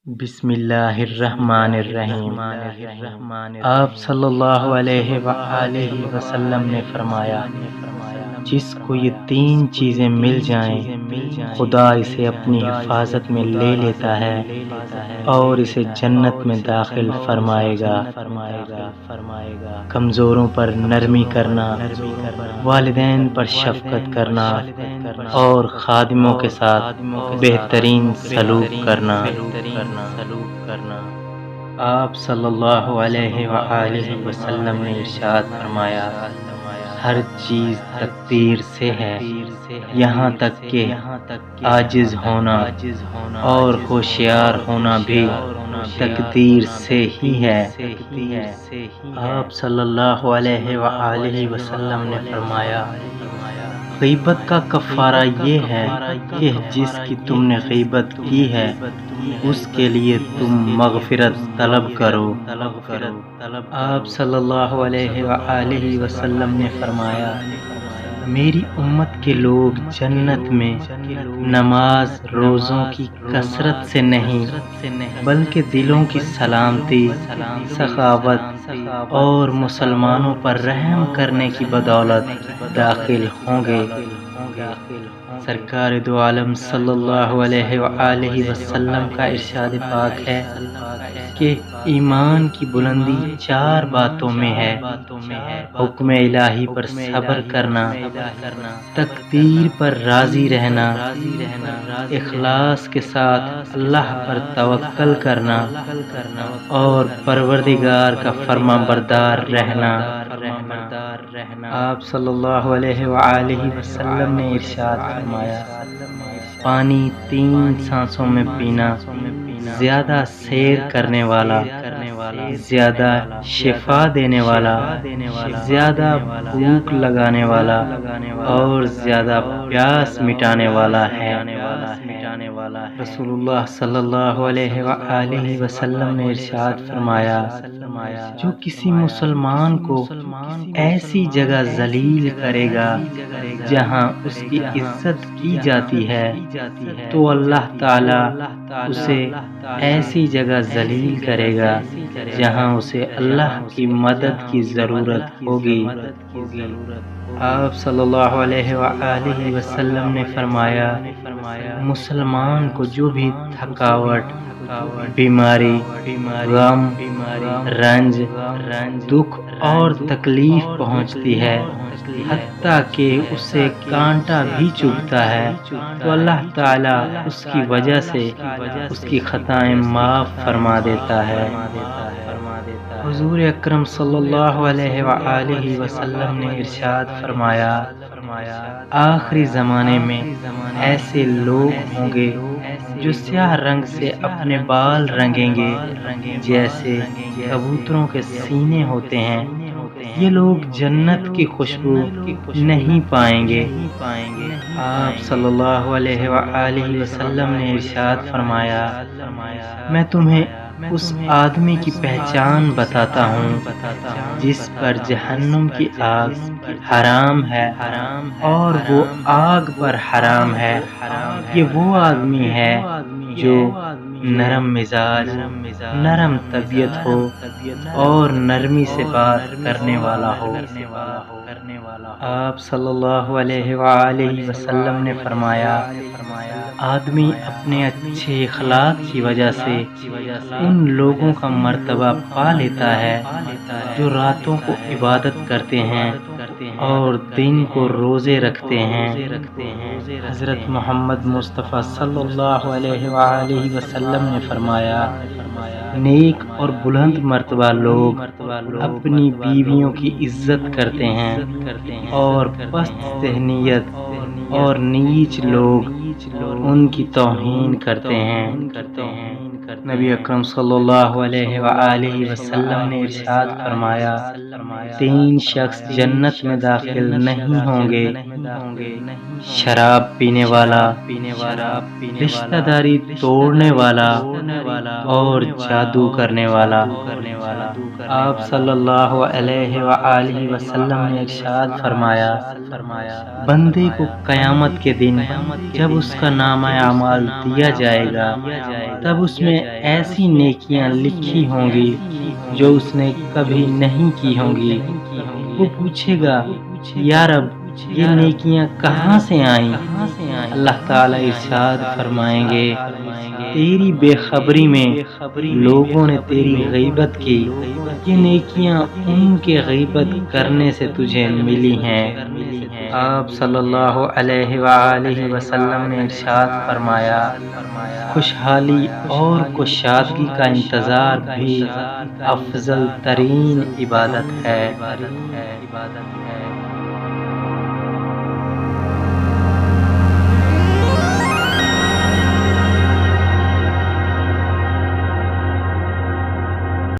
بسم اللہ الرحمن الرحیم۔ آپ صلی اللہ علیہ وآلہ وسلم نے فرمایا، جس کو یہ تین چیزیں مل جائیں خدا اسے اپنی حفاظت میں لے لیتا ہے اور اسے جنت میں داخل فرمائے گا۔ کمزوروں پر نرمی کرنا، والدین پر شفقت کرنا اور خادموں کے ساتھ بہترین سلوک کرنا۔ آپ صلی اللہ علیہ وآلہ وسلم نے ارشاد فرمایا، ہر چیز تقدیر سے ہے، یہاں تک کہ عاجز ہونا اور ہوشیار ہونا بھی تقدیر سے ہی ہے۔ آپ صلی اللہ علیہ وآلہ وسلم نے فرمایا، غیبت کا کفارہ یہ ہے کہ جس کی تم نے غیبت کی ہے اس کے لیے تم مغفرت طلب کرو۔ آپ صلی اللہ علیہ وآلہ وسلم نے فرمایا، میری امت کے لوگ جنت میں نماز روزوں کی کثرت سے نہیں بلکہ دلوں کی سلامتی، سخاوت اور مسلمانوں پر رحم کرنے کی بدولت داخل ہوں گے۔ سرکار دو عالم صلی اللہ علیہ وآلہ وسلم کا ارشاد پاک ہے کہ ایمان کی بلندی چار باتوں میں ہے: حکم الہی پر صبر کرنا، تقدیر پر راضی رہنا، اخلاص کے ساتھ اللہ پر توکل کرنا اور پروردگار کا فرما بردار رہنا۔ آپ صلی اللہ علیہ وآلہ وسلم نے ارشاد فرمایا، پانی تین سانسوں میں پینا زیادہ سیر کرنے والا، زیادہ شفا دینے والا، زیادہ بھوک لگانے والا اور زیادہ پیاس مٹانے والا ہے۔ رسول اللہ صلی اللہ علیہ وآلہ وسلم نے ارشاد فرمایا، جو کسی مسلمان کو ایسی جگہ ذلیل کرے گا جہاں اس کی عزت کی جاتی ہے تو اللہ تعالی اسے ایسی جگہ ذلیل کرے گا جہاں اسے اللہ کی مدد کی ضرورت ہوگی۔ آپ صلی اللہ علیہ وآلہ وسلم نے فرمایا، مسلمان کو جو بھی تھکاوٹ، بیماری، غم، رنج، دکھ اور تکلیف پہنچتی ہے، حتیٰ کہ اسے کانٹا بھی چبھتا ہے، تو اللہ تعالیٰ اس کی وجہ سے اس کی خطائیں معاف فرما دیتا ہے۔ حضور اکرم صلی اللہ علیہ وآلہ وسلم نے ارشاد فرمایا، آخری زمانے میں ایسے لوگ ہوں گے جو سیاہ رنگ سے اپنے بال رنگیں گے جیسے کبوتروں کے سینے ہوتے ہیں، یہ لوگ جنت کی خوشبو نہیں پائیں گے۔ آپ صلی اللہ علیہ وآلہ وسلم نے ارشاد فرمایا، میں تمہیں اس آدمی کی پہچان بتاتا ہوں جس پر جہنم کی آگ حرام ہے اور وہ آگ پر حرام ہے۔ یہ وہ آدمی ہے جو نرم مزاج، نرم طبیعت ہو اور نرمی سے بات کرنے والا ہو۔ آپ صلی اللہ علیہ وآلہ وسلم نے فرمایا، آدمی اپنے اچھے اخلاق کی وجہ سے ان لوگوں کا مرتبہ پا لیتا ہے جو راتوں کو عبادت کرتے ہیں اور دن کو روزے رکھتے ہیں۔ حضرت محمد مصطفیٰ صلی اللہ علیہ وآلہ وسلم نے فرمایا، نیک اور بلند مرتبہ لوگ اپنی بیویوں کی عزت کرتے ہیں اور پست ذہنیت اور نیچ لوگ ان کی توہین کرتے ہیں۔ نبی اکرم صلی اللہ علیہ وآلہ وسلم نے ارشاد فرمایا، تین شخص جنت میں داخل نہیں ہوں گے: شراب پینے والا، رشتہ داری توڑنے والا اور جادو کرنے والا۔ آپ صلی اللہ علیہ وآلہ وسلم نے ارشاد فرمایا، بندے کو قیامت کے دن جب اس اس کا نامہ اعمال دیا جائے گا، تب اس میں ایسی نیکیاں لکھی ہوں گی جو اس نے کبھی نہیں کی ہوں گی۔ وہ پوچھے گا یا رب یہ نیکیاں کہاں سے آئیں؟ اللہ تعالیٰ ارشاد فرمائیں گے تیری بے خبری میں لوگوں نے تیری غیبت کی، یہ نیکیاں ان کے غیبت کرنے سے تجھے ملی ہیں۔ آپ صلی اللہ علیہ وآلہ وسلم نے ارشاد فرمایا خوشحالی اور کشادگی کا انتظار بھی افضل ترین عبادت ہے۔